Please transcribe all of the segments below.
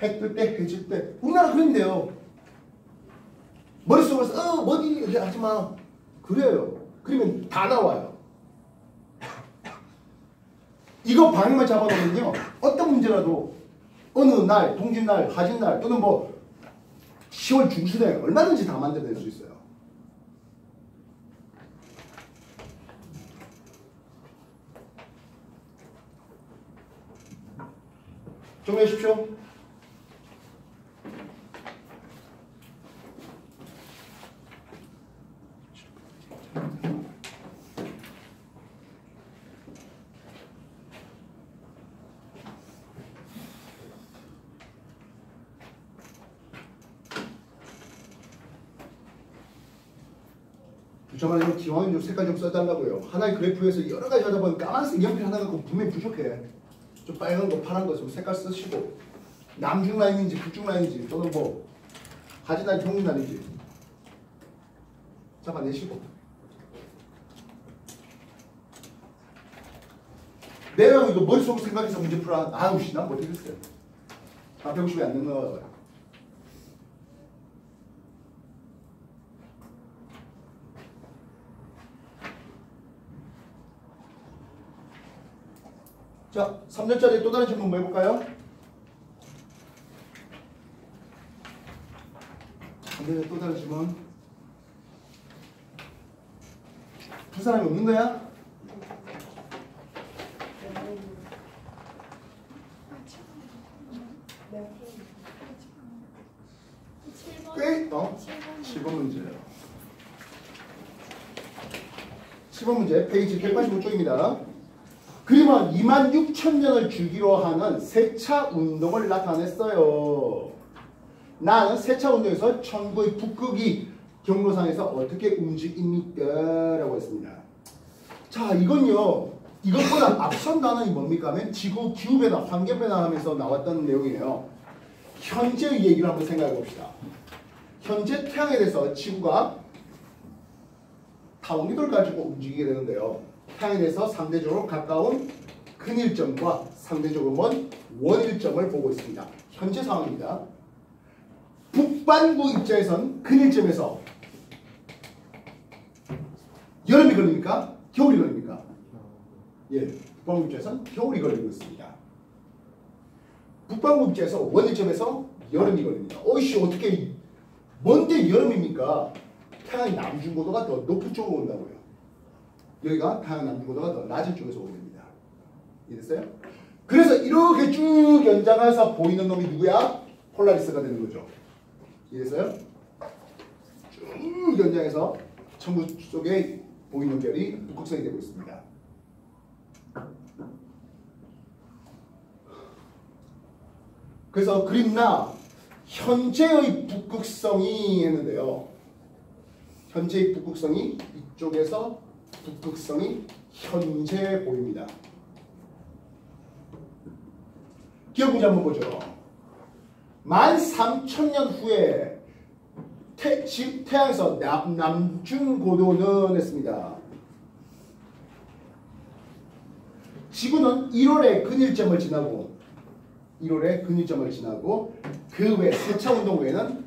해 뜰 때, 해 질 때. 우리나라 그러면 돼요. 머릿속에서 뭐니 이렇게 하지 마. 그래요. 그러면 다 나와요. 이거 방향만 잡아놓으면요. 어떤 문제라도 어느 날, 동짓날, 하짓날 또는 뭐 10월 중순에 얼마든지 다 만들어낼 수 있어요. 정리하십시오. 저만 기왕 좀 색깔 좀 써달라고요. 하나의 그래프에서 여러 가지 하다 보면 까만색 연필 하나 갖고 분명히 부족해. 좀 빨간 거, 파란 거 좀 색깔 쓰시고 남중 라인인지 북중 라인인지 또는 뭐 하진라인, 경륜라인인지 잡아내시고 내가 이거 머릿속으로 생각해서 문제 풀어. 아우 씨, 난 못하겠어요. 아, 150이 안 되는 거야. 자, 3년짜리 또 다른 질문 뭐 해볼까요? 3년짜리 또 다른 질문. 두 사람이 없는 거야? 꽤? 7번 문제예요. 7번 문제, 페이지 185쪽입니다. 그림은 26,000년을 주기로 하는 세차 운동을 나타냈어요. 나는 세차 운동에서 천구의 북극이 경로상에서 어떻게 움직입니까? 라고 했습니다. 자, 이건요. 이것보다 앞선 단어는 뭡니까? 하면 지구 기후변화, 환경변화 하면서 나왔던 내용이에요. 현재의 얘기를 한번 생각해 봅시다. 현재 태양에 대해서 지구가 타원궤도를 가지고 움직이게 되는데요. 태양에 대해서 상대적으로 가까운 근일점과 상대적으로 먼 원일점을 보고 있습니다. 현재 상황입니다. 북반구 입자에선 근일점에서 여름이 걸립니까? 겨울이 걸립니까? 예, 북반구 입자에선 겨울이 걸리고 있습니다. 북반구 입자에서 원일점에서 여름이 걸립니다. 어이씨, 어떻게 뭔데 여름입니까? 태양의 남중고도가 더 높은 쪽으로 온다고요. 여기가 태양 남중고도가 더 낮은 쪽에서 오게 됩니다. 이해됐어요? 그래서 이렇게 쭉 연장해서 보이는 놈이 누구야? 폴라리스가 되는 거죠. 이해됐어요? 쭉 연장해서 천문 속에 보이는 별이 북극성이 되고 있습니다. 그래서 그림나 현재의 북극성이 했는데요. 현재의 북극성이 이쪽에서 북극성이 현재 보입니다. 기억 문제 한번 보죠. 13,000년 후에 태양에서 남중고도는 했습니다. 지구는 1월에 근일점을 지나고 1월에 근일점을 지나고 그 외 세차운동 외에는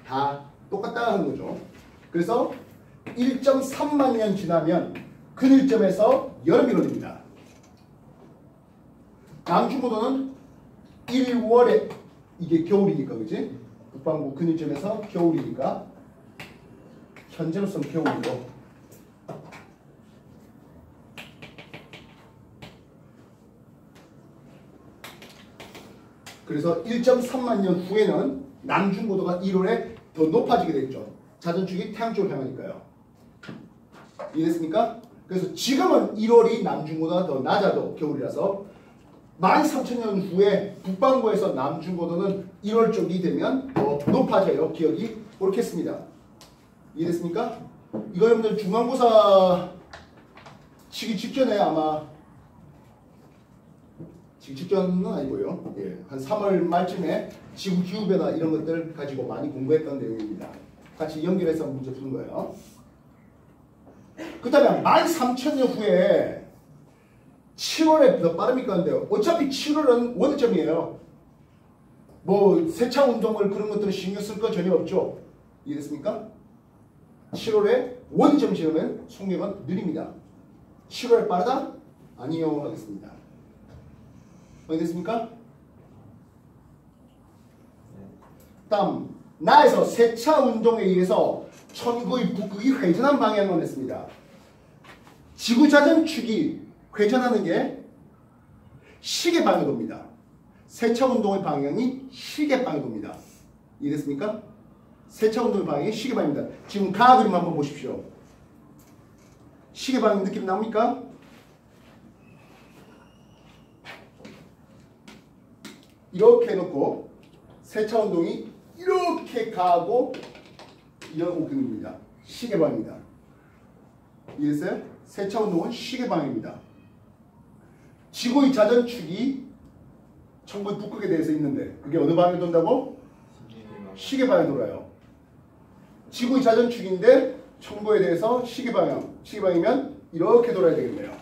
다 똑같다 하는 거죠. 그래서 1.3만 년 지나면 근일점에서 여름이 걸립니다. 남중고도는 1월에 이게 겨울이니까 그지? 북반구 근일점에서 겨울이니까 현재로서는 겨울이고 그래서 1.3만 년 후에는 남중고도가 1월에 더 높아지게 되겠죠. 자전축이 태양 쪽을 향하니까요. 이해됐습니까? 그래서 지금은 1월이 남중고도가 더 낮아도 겨울이라서 13,000년 후에 북반구에서 남중고도는 1월 쪽이 되면 더 높아져요. 기억이 옳겠습니다. 이해됐습니까? 이거 여러분들 중간고사 치기 직전에 아마 치기 직전은 아니고요. 예, 한 3월 말쯤에 지구 기후변화 이런 것들 가지고 많이 공부했던 내용입니다. 같이 연결해서 문제 푸는 거예요. 그 다음에 13,000년 후에 7월에 더 빠릅니까? 근데요. 어차피 7월은 원점이에요. 뭐 세차 운동을 그런 것들은 신경 쓸 거 전혀 없죠. 이해됐습니까? 7월에 원점 시험은 속력은 느립니다. 7월에 빠르다? 아니요 하겠습니다. 이해됐습니까? 다음 나에서 세차 운동에 의해서 천구의 북극이 회전한 방향을 냈습니다. 지구자전축이 회전하는 게 시계 방향도입니다. 세차 운동의 방향이 시계 방향도입니다. 이해됐습니까? 세차 운동의 방향이 시계 방향입니다. 지금 가 그림 한번 보십시오. 시계 방향 느낌 나옵니까? 이렇게 해놓고 세차 운동이 이렇게 가고 이런 오경입니다. 시계 방향입니다. 이해했어요? 세차 운동은 시계 방향입니다. 지구의 자전축이 천구의 북극에 대해서 있는데 그게 어느 방향에 돈다고? 시계 방향에 돌아요. 지구의 자전축인데 천구에 대해서 시계 방향이면 이렇게 돌아야 되겠네요.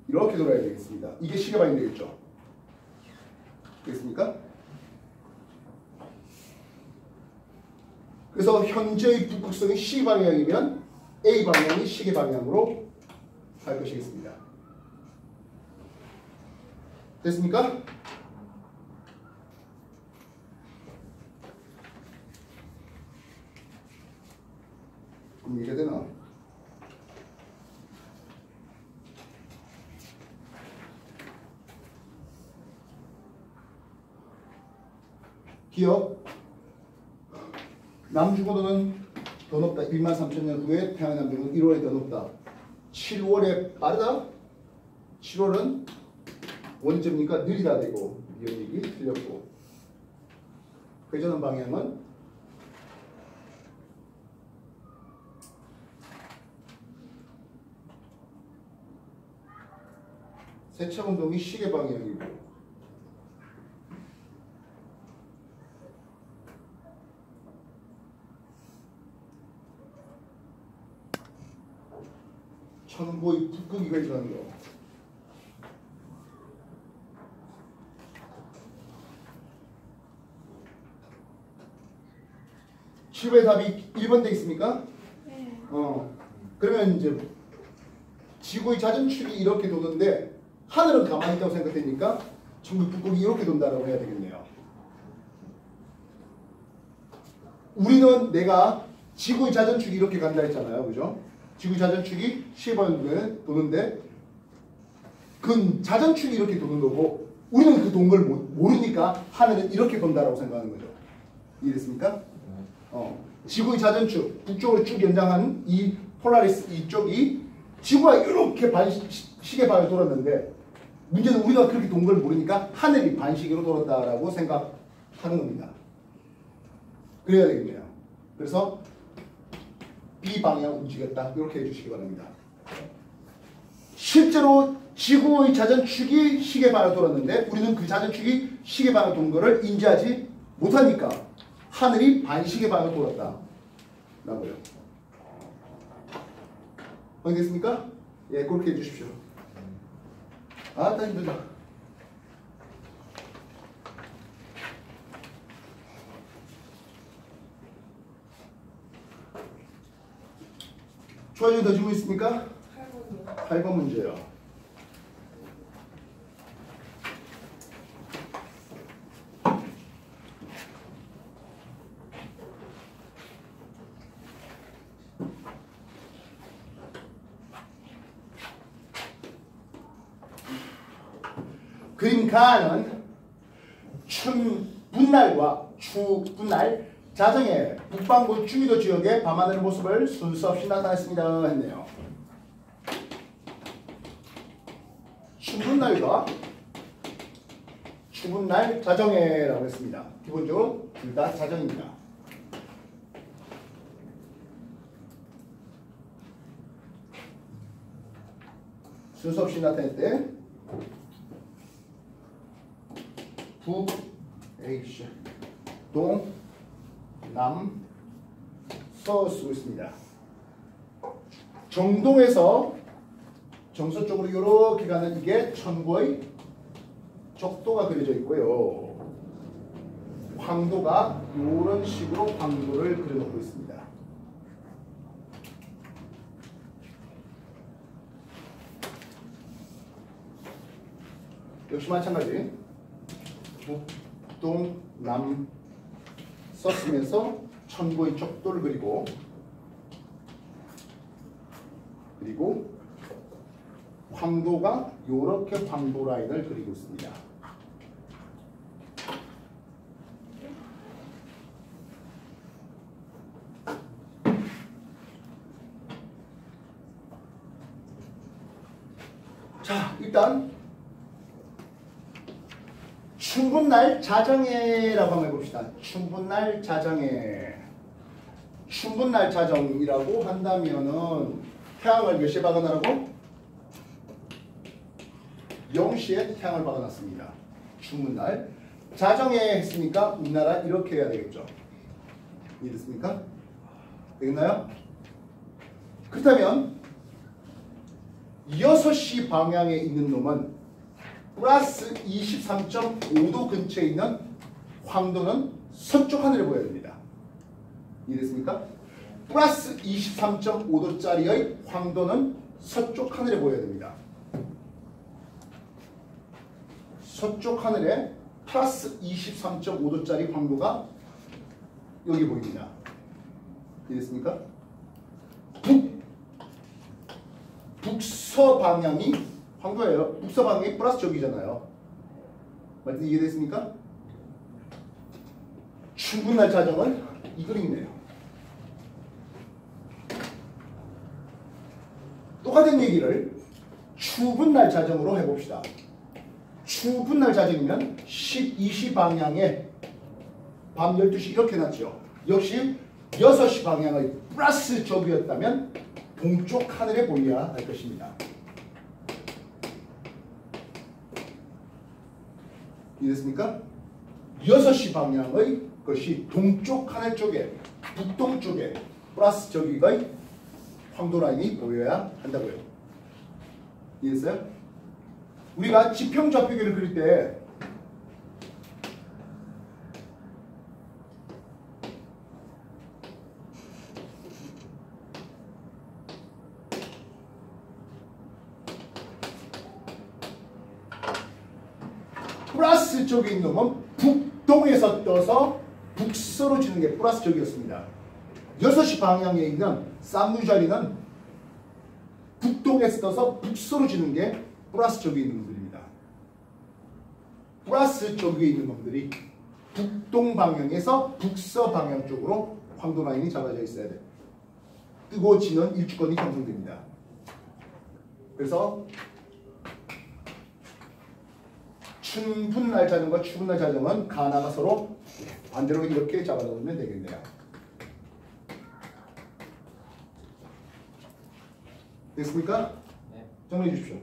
이렇게 돌아야 되겠습니다. 이게 시계 방향이 되겠죠. 되겠습니까? 그래서 현재의 북극성이 C 방향이면 A 방향이 시계 방향으로 갈 것이겠습니다. 됐습니까? 그럼 이게 되나? 기억 남중고도는 더 높다. 13,000년 후에 태양의 남중은 1월에 더 높다. 7월에 빠르다. 7월은 원점이니까 느리다 되고 이 얘기 틀렸고 회전한 방향은 세차 운동이 시계 방향이고 천고의 북극이 회전하는 거. 칠의 답이 1번 돼 있습니까? 네. 그러면 이제 지구의 자전축이 이렇게 도는데 하늘은 가만히 있다고 생각되니까 천국 북극이 이렇게 돈다라고 해야 되겠네요. 우리는 내가 지구의 자전축이 이렇게 간다 했잖아요. 그죠? 지구의 자전축이 시계방향에 도는데 그건 자전축이 이렇게 도는 거고 우리는 그 도는 걸 모르니까 하늘은 이렇게 돈다라고 생각하는 거죠. 이해됐습니까? 지구의 자전축 북쪽으로 쭉 연장한 이 폴라리스 이쪽이 지구가 이렇게 시계 방향으로 돌았는데 문제는 우리가 그렇게 돈 걸 모르니까 하늘이 반시계로 돌았다라고 생각하는 겁니다. 그래야 되겠네요. 그래서 B 방향 움직였다 이렇게 해주시기 바랍니다. 실제로 지구의 자전축이 시계 방향으로 돌았는데 우리는 그 자전축이 시계 방향으로 돈 거를 인지하지 못하니까 하늘이 반시계 방향으로 돌았다 라고요. 알겠습니까? 예, 그렇게 해주십시오. 아, 나 힘들다. 추가적인 더 질문 있습니까? 8번이요. 8번 문제요. 그림 가는 분날과 추분날 자정에 북반구 중위도 지역의 밤하늘의 모습을 순서 없이 나타냈습니다 했네요. 춘분날과 추분날 자정에라고 했습니다. 기본적으로 둘 다 자정입니다. 순서 없이 나타낼 때 북, 동, 남, 서 쓰고 있습니다. 정동에서 정서 쪽으로 이렇게 가는 이게 천고의 적도가 그려져 있고요. 황도가 이런 식으로 황도를 그려놓고 있습니다. 역시 마찬가지 북, 남 썼으면서 천고의 척도를 그리고 황도가 이렇게 황도 라인을 그리고 있습니다. 자, 일단 춘분날 자정해라고 한번 해봅시다. 춘분날 자정해. 춘분날 자정이라고 한다면은 태양을 몇 시에 박아놔라고? 0시에 태양을 박아놨습니다. 춘분날. 자정해 했으니까 우리나라 이렇게 해야 되겠죠. 이해됐습니까? 되겠나요? 그렇다면 6시 방향에 있는 놈은 플러스 23.5도 근처에 있는 황도는 서쪽 하늘에 보여야 됩니다. 이해됐습니까? 플러스 23.5도짜리의 황도는 서쪽 하늘에 보여야 됩니다. 서쪽 하늘에 플러스 23.5도짜리 황도가 여기 보입니다. 이해됐습니까? 북서 방향이 황도예요. 북서 방향이 플러스 쪽이잖아요. 맞지? 이해됐습니까? 춘분날 자정은 이 그림이네요. 똑같은 얘기를 추분날 자정으로 해봅시다. 추분날 자정이면 12시 방향에 밤 12시 이렇게 났죠. 역시 6시 방향의 플러스 쪽이었다면 동쪽 하늘에 보여야 할 것입니다. 이해됐습니까? 6시 방향의 것이 동쪽 하늘 쪽에 북동쪽에 플러스 저기가 황도 라인이 보여야 한다고요. 이해했어요? 우리가 지평 좌표계를 그릴 때 플러스 쪽에 있는 놈은 북동에서 떠서 북서로 지는 게 플러스 쪽이었습니다. 6시 방향에 있는 쌍누자리는 북동에서 떠서 북서로 지는 게 플러스 쪽에 있는 놈들입니다. 플러스 쪽에 있는 놈들이 북동 방향에서 북서 방향 쪽으로 황도 라인이 잡아져 있어야 돼. 뜨고 지는 일주권이 형성됩니다. 그래서 춘분날 자정과 추분날 자정은 가나가 서로 반대로 이렇게 잡아놓으면 되겠네요. 됐습니까? 네. 정리해 주십시오.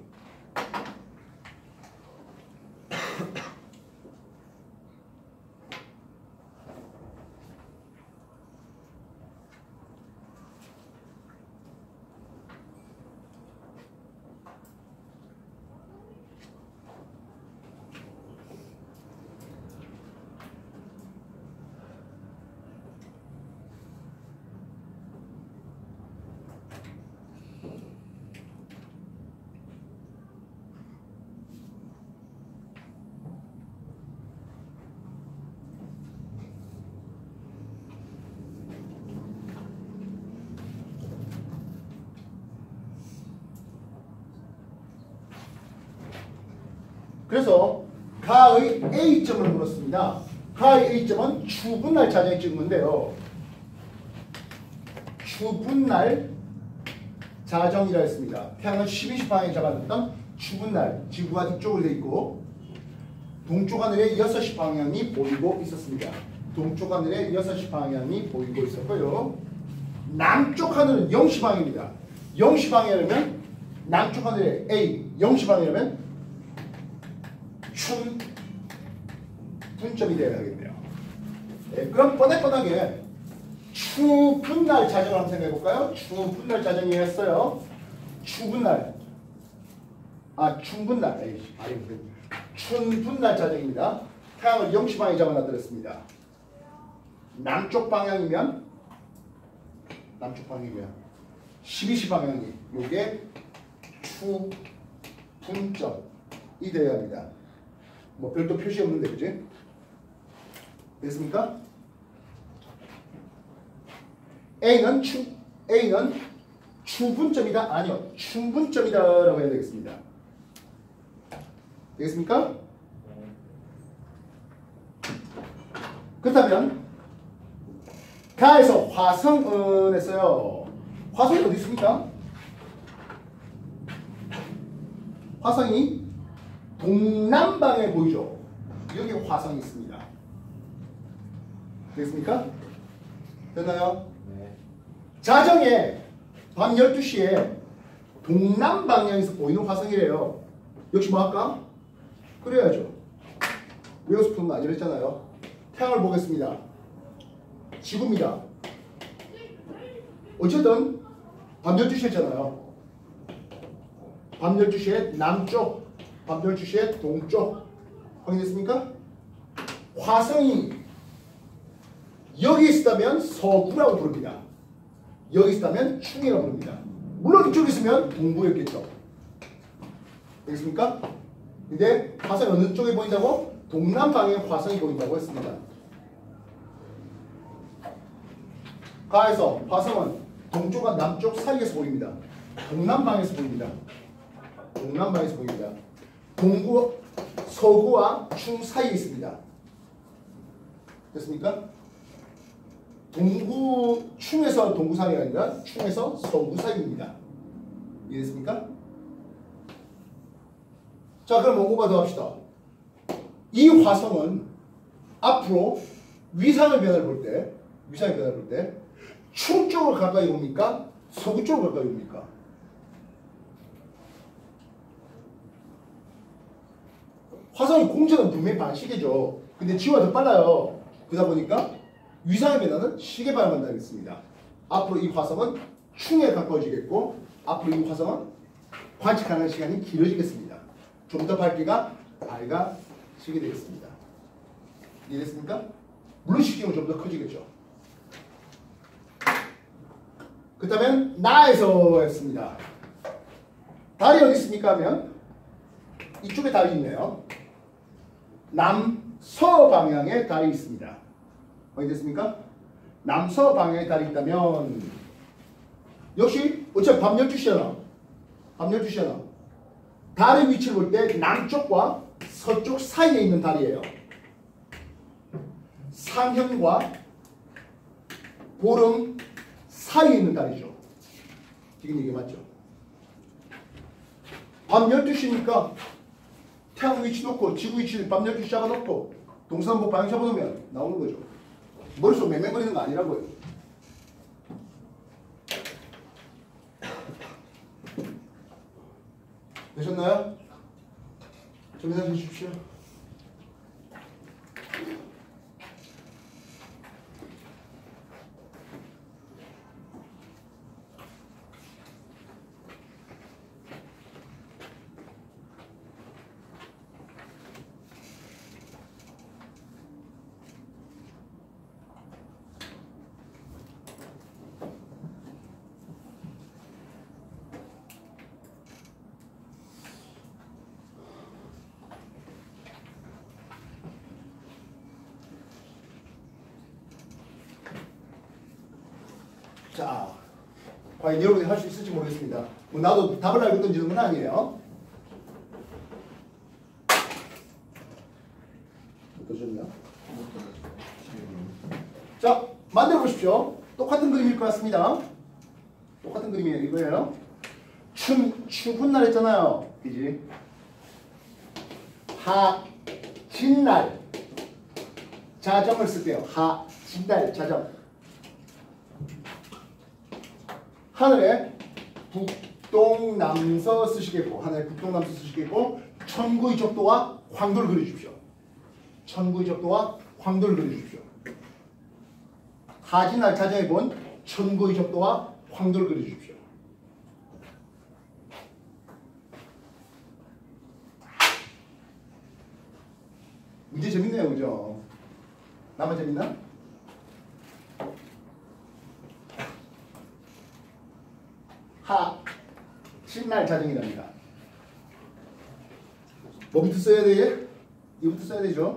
그래서 가의 A점을 물었습니다. 가의 A점은 추분날 자정에 찍은 건데요. 추분날 자정이라 했습니다. 태양을 12시 방향에 잡아놨던 추분날, 지구가 이쪽으로 되어 있고 동쪽 하늘에 6시 방향이 보이고 있었습니다. 동쪽 하늘에 6시 방향이 보이고 있었고요. 남쪽 하늘은 0시 방향입니다. 0시 방향이면 남쪽 하늘에 A, 0시 방향이면 춘분점이 되어야 하겠네요. 네, 그럼 뻔하게 추분날 자정을 한번 생각해 볼까요? 추분날 자정이 했어요. 추분날, 춘분날 자정입니다. 태양을 0시 방향에 잡아놨더랬습니다. 남쪽 방향이면 12시 방향이 요게 추분점이 되어야 합니다. 뭐 별도 표시 없는데 그지? 됐습니까? A는 추분점이다? 아니요. 충분점이다 라고 해야 되겠습니다. 되겠습니까? 그렇다면 가에서 화성은 했어요. 화성이 어디 있습니까? 화성이 동남방에 보이죠? 여기 화성이 있습니다. 되겠습니까? 됐나요? 네. 자정에 밤 12시에 동남방향에서 보이는 화성이래요. 역시 뭐 할까? 그래야죠. 외워서 푸는 거 아니라 했잖아요. 태양을 보겠습니다. 지구입니다. 어쨌든 밤 12시 했잖아요. 밤 12시에 남쪽, 밤 12시에 동쪽. 확인됐습니까? 화성이 여기 있다면 서구라고 부릅니다. 여기 있다면 충이라고 부릅니다. 물론 이쪽에 있으면 동부였겠죠. 되겠습니까? 근데 화성이 어느 쪽에 보인다고? 동남방에 화성이 보인다고 했습니다. 가에서 화성은 동쪽과 남쪽 사이에서 보입니다. 동남방에서 보입니다. 동남방에서 보입니다. 동구, 서구와 충 사이에 있습니다. 됐습니까? 동구, 충에서 동구 사이가 아니라 충에서 서구 사이입니다. 이해됐습니까? 자, 그럼 오버 더 합시다. 이 화성은 앞으로 위상의 변화를 볼 때, 충 쪽으로 가까이 옵니까? 서구 쪽으로 가까이 옵니까? 화성의 공전은 분명히 반시계죠. 근데 지구가 더 빨라요. 그러다 보니까 위상의 변화는 시계 방향만 나겠습니다. 앞으로 이 화성은 충에 가까워지겠고, 앞으로 이 화성은 관측하는 시간이 길어지겠습니다. 좀 더 밝기가 밝아지게 되겠습니다. 이해됐습니까? 물론 시경은 좀 더 커지겠죠. 그렇다면 나에서 했습니다. 달이 어디 있습니까? 하면 이쪽에 달이 있네요. 남서 방향에 달이 있습니다. 어디 됐습니까? 남서 방향에 달이 있다면 역시 어차피 밤 12시잖아. 밤 12시잖아. 달의 위치를 볼 때 남쪽과 서쪽 사이에 있는 달이에요. 상현과 보름 사이에 있는 달이죠. 지금 이게 맞죠? 밤 12시니까 태양 위치 놓고 지구 위치를 밤 12시 잡아놓고 동서남북 방향 잡아놓으면 나오는 거죠. 머릿속 맹맹거리는 거 아니라고요. 되셨나요? 정리해 주십시오. 자, 과연 여러분이 할 수 있을지 모르겠습니다. 뭐 나도 답을 알고 던지는 건 아니에요. 어떠셨나요? 자, 만들어 보십시오. 똑같은 그림일 것 같습니다. 똑같은 그림이에요. 이거예요. 추분날 했잖아요. 그지? 하진날 자정을 쓸게요. 하진날 자정. 하늘에 북동남서 쓰시겠고, 하늘에 북동남서 쓰시겠고, 천구의 적도와 황도를 그려주십시오. 천구의 적도와 황도를 그려주십시오. 하진날 자정에 본 천구의 적도와 황도를 그려주십시오. 문제 재밌네요, 그죠? 나만 재밌나? 하진날 자정이랍니다. 뭐부터 써야 돼? 이부터 써야 되죠.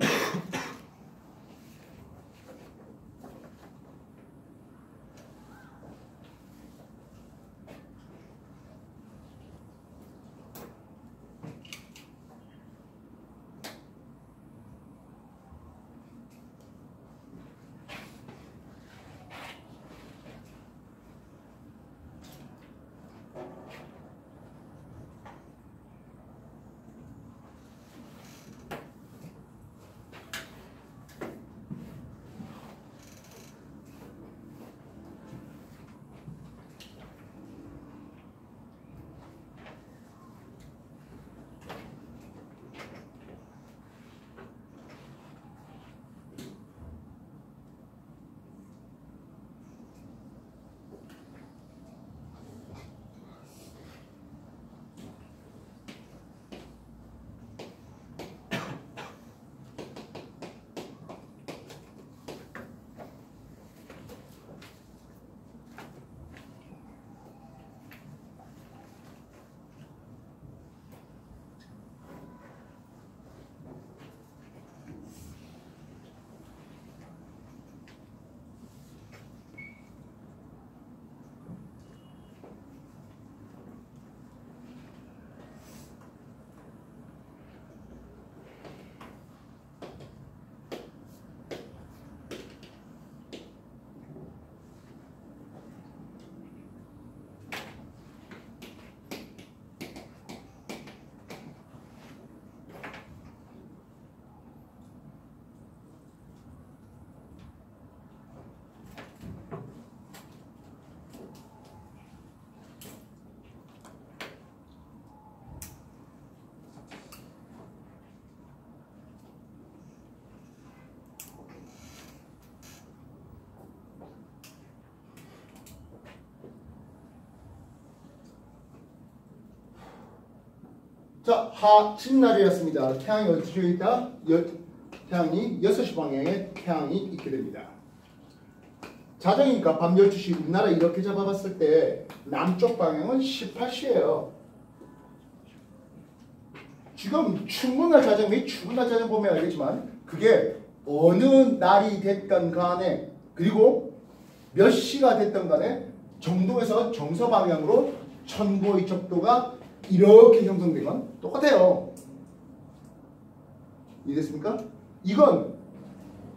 자, 하진날이었습니다. 태양이 어디에 있다? 태양이 6시 방향에 태양이 있게 됩니다. 자정이니까 밤 12시 우리나라 이렇게 잡아봤을 때 남쪽 방향은 18시예요. 지금 충분한 자정 및 추운날 자정 보면 알겠지만 그게 어느 날이 됐건 간에 그리고 몇 시가 됐던 간에 정동에서 정서 방향으로 천고의 적도가 이렇게 형성되건 똑같아요. 이해됐습니까? 이건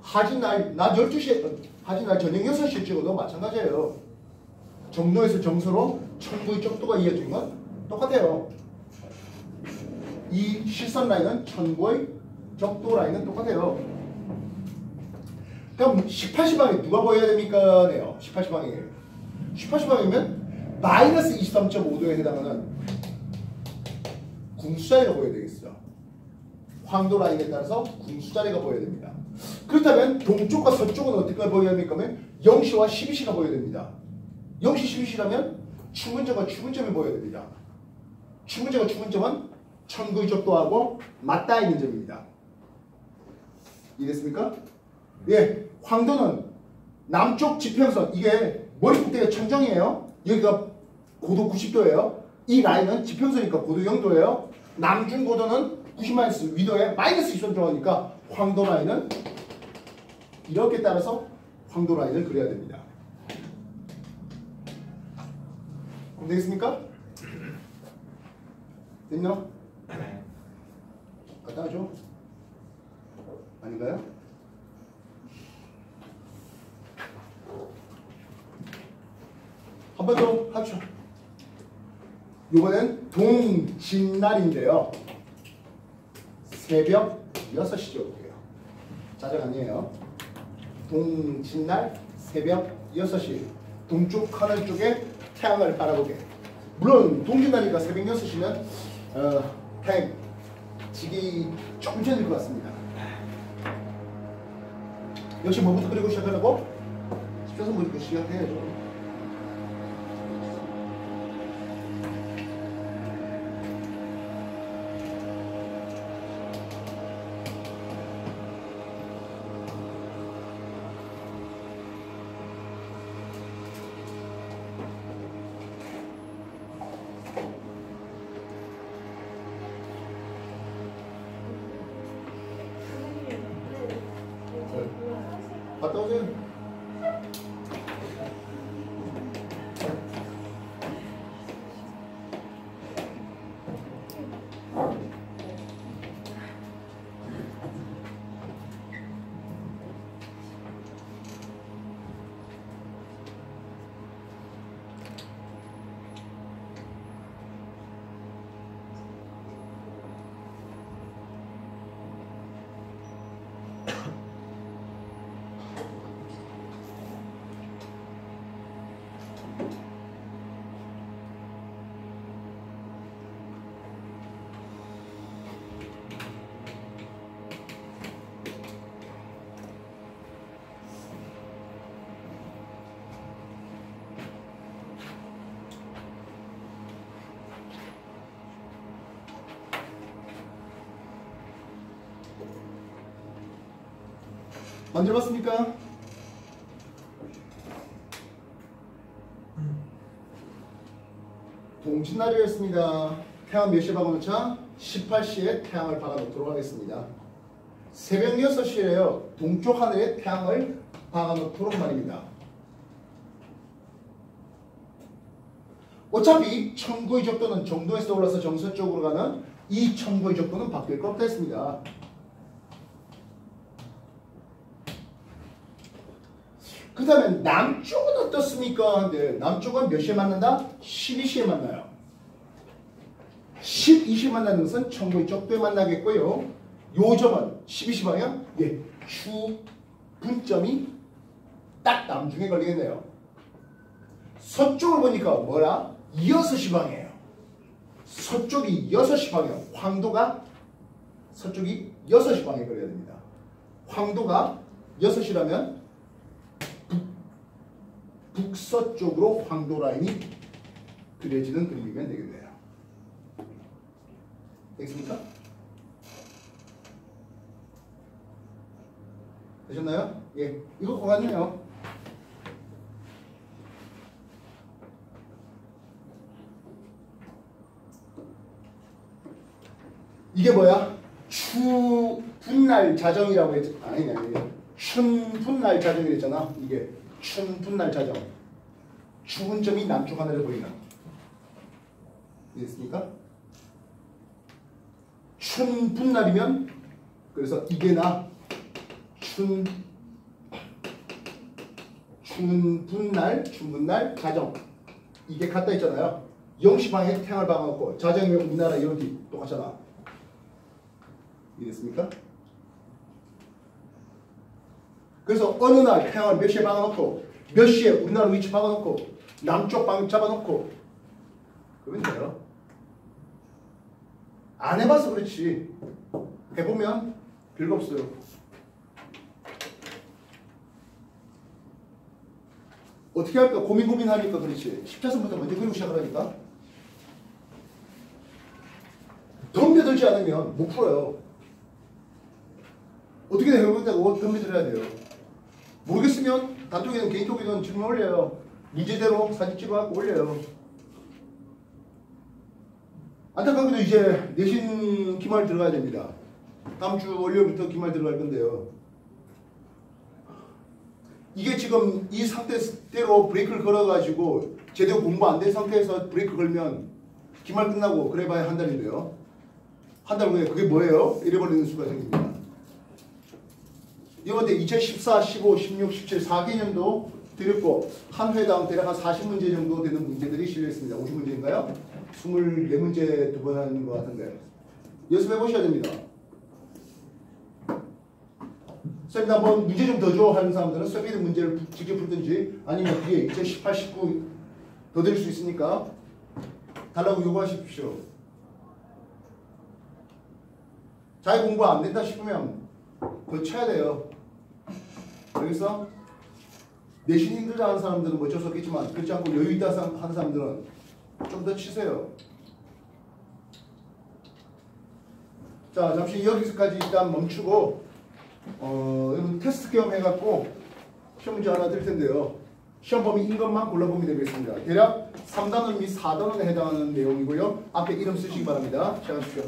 하진날 낮 12시에 하진날 저녁 6시에 찍어도 마찬가지예요. 정도에서 정서로 천고의 적도가 이어진 건 똑같아요. 이 실선 라인은 천고의 적도 라인은 똑같아요. 그럼 18시 방에 누가 보여야 됩니까? 네요. 18시 방에 18시 방이면 마이너스 23.5도에 해당하는 궁수자리가 보여야 되겠어요. 황도 라인에 따라서 궁수자리가 보여야 됩니다. 그렇다면 동쪽과 서쪽은 어떻게 보여야 됩니까? 0시와 12시가 보여야 됩니다. 0시, 12시라면 충분점과 충분점이 보여야 됩니다. 충분점과 충분점은 천구의 적도하고 맞닿아 있는 점입니다. 이해됐습니까? 예, 황도는 남쪽 지평선, 이게 머리꼭대기가 천정이에요. 여기가 고도 90도예요. 이 라인은 지평선이니까 고도 0도예요. 남중고도는 90마이너스 위도에 마이너스 20도 들어가니까 황도 라인은 이렇게 따라서 황도 라인을 그려야 됩니다. 그럼 되겠습니까? 됐나? 갖다 하죠? 아닌가요? 한 번 더 합쳐. 이번엔 동짓날인데요. 새벽 6시죠. 볼게요. 자정 아니에요. 동짓날 새벽 6시 동쪽 하늘 쪽에 태양을 바라보게. 물론 동짓날이니까 새벽 6시는 태양 지기 조금 전일 것 같습니다. 역시 뭐부터 그리고 시작하려고? 집사선부터 시작해야죠. 갔다 오세요. 만들어봤습니까? 동짓날이었습니다. 태양 몇 시에 박아놓자? 18시에 태양을 박아놓도록 하겠습니다. 새벽 6시에요. 동쪽 하늘에 태양을 박아놓도록 말입니다. 어차피 천구의 적도는 정도에서 올라서 정서쪽으로 가는 이 천구의 적도는 바뀔 것 없다 했습니다. 그 다음에 남쪽은 어떻습니까? 근데 남쪽은 몇 시에 만난다? 12시에 만나요. 12시에 만나는 것은 천구의 적도에 만나겠고요. 요 점은 12시 방향? 예, 주 분점이 딱 남중에 걸리겠네요. 서쪽을 보니까 뭐라? 6시 방이에요. 서쪽이 6시 방향. 황도가 서쪽이 6시 방에 걸려야 됩니다. 황도가 6시라면 북서쪽으로 황도 라인이 그려지는 그림이면 되겠네요. 되겠습니까? 되셨나요? 예, 이거 고맙네요. 이게 뭐야? 추분날 자정이라고 했죠. 아니. 춘분날 자정이라고 했잖아. 이게 춘분날 자정. 추분점이 남쪽 하늘에 보이는. 이해됐습니까? 춘분날이면 그래서 이게 나 춘분날 자정. 이게 같다 했잖아요. 0시 방에 태양을 박아놓고 자정이면 우리나라 여기 똑같잖아. 이해됐습니까? 그래서 어느 날 태양을 몇 시에 박아놓고 몇 시에 우리나라 위치 박아놓고 남쪽 방향 잡아놓고 그러면 돼요. 안 해봐서 그렇지 해보면 별거 없어요. 어떻게 할까 고민하니까 그렇지. 10차선부터 먼저 그리고 시작하라니까. 덤벼들지 않으면 못 풀어요. 어떻게 해보겠다고 덤벼들어야 돼요. 모르겠으면 단톡이든 개인톡이든 질문 올려요. 문제대로 사진 찍어갖고 올려요. 안타깝게도 이제 내신 기말 들어가야 됩니다. 다음 주 월요일부터 기말 들어갈 건데요. 이게 지금 이 상태대로 브레이크를 걸어가지고 제대로 공부 안 된 상태에서 브레이크 걸면 기말 끝나고 그래봐야 한 달인데요. 한 달 후에 그게 뭐예요? 잃어버리는 수가 생깁니다. 이번에 2014, 15, 16, 17 4개년도 드렸고 한 회당 대략 한 40문제 정도 되는 문제들이 실려있습니다. 50문제인가요? 24문제 두 번 하는 것 같은데 연습해 보셔야 됩니다. 쌤 한번 문제 좀 더 줘 하는 사람들은 쌤이 문제를 직접 풀든지 아니면 뒤에 2018, 19 더 드릴 수 있으니까 달라고 요구하십시오. 자기 공부 안 된다 싶으면 더 쳐야 돼요. 여기서 내신 힘들다 하는 사람들은 뭐 어쩔 수 없겠지만 그렇지 않고 여유 있다 하는 사람들은 좀 더 치세요. 자, 잠시 여기서까지 일단 멈추고 여러분 테스트 겸 해갖고 시험 문제 하나 드릴 텐데요. 시험 범위인 것만 골라보면 되겠습니다. 대략 3단원 및 4단원에 해당하는 내용이고요. 앞에 이름 쓰시기 바랍니다. 시작하십시오.